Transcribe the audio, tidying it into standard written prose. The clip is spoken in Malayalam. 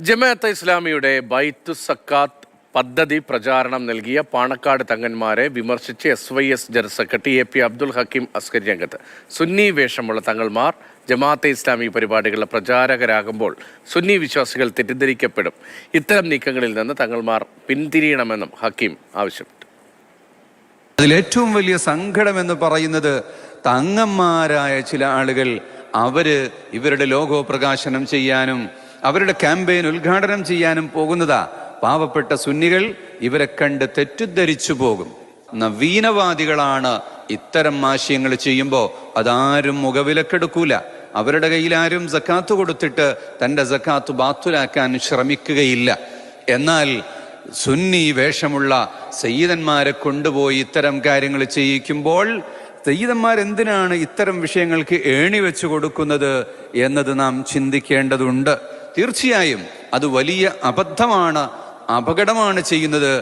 ജമാഅത്തെ ഇസ്ലാമിയുടെ ബൈത്തു സക്കാത്ത് പദ്ധതി പ്രചാരണം നൽകിയ പാണക്കാട് തങ്ങന്മാരെ വിമർശിച്ച് SYS general secretary AP Abdul Hakeem Askari രംഗത്ത്. സുന്നി വേഷമുള്ള തങ്ങൾമാർ ജമാഅത്തെ ഇസ്ലാമി പരിപാടികളുടെ പ്രചാരകരാകുമ്പോൾ സുന്നി വിശ്വാസികൾ തെറ്റിദ്ധരിക്കപ്പെടും. ഇത്തരം നീക്കങ്ങളിൽ നിന്ന് തങ്ങൾമാർ പിന്തിരിയണമെന്നും ഹക്കീം ആവശ്യപ്പെട്ടു. അതിലേറ്റവും വലിയ സങ്കടം എന്ന് പറയുന്നത് തങ്ങന്മാരായ ചില ആളുകൾ ഇവരുടെ ലോഗോ പ്രകാശനം ചെയ്യാനും അവരുടെ ക്യാമ്പയിൻ ഉദ്ഘാടനം ചെയ്യാനും പോകുന്നതാ. പാവപ്പെട്ട സുന്നികൾ ഇവരെ കണ്ട് തെറ്റിദ്ധരിച്ചു പോകും. നവീനവാദികളാണ് ഇത്തരം ആശയങ്ങൾ ചെയ്യുമ്പോൾ അതാരും മുഖവിലക്കെടുക്കൂല. അവരുടെ കയ്യിൽ ആരും സക്കാത്ത് കൊടുത്തിട്ട് തൻ്റെ സക്കാത്ത് ബാത്തുലാക്കാൻ ശ്രമിക്കുകയില്ല. എന്നാൽ സുന്നി വേഷമുള്ള സയ്യിദന്മാരെ കൊണ്ടുപോയി ഇത്തരം കാര്യങ്ങൾ ചെയ്യിക്കുമ്പോൾ സയ്യിദന്മാരെന്തിനാണ് ഇത്തരം വിഷയങ്ങൾക്ക് ഏണി വെച്ചു കൊടുക്കുന്നത് എന്നത് നാം ചിന്തിക്കേണ്ടതുണ്ട്. തീർച്ചയായും അത് വലിയ അബദ്ധമാണ്, അപകടമാണ് ചെയ്യുന്നത്.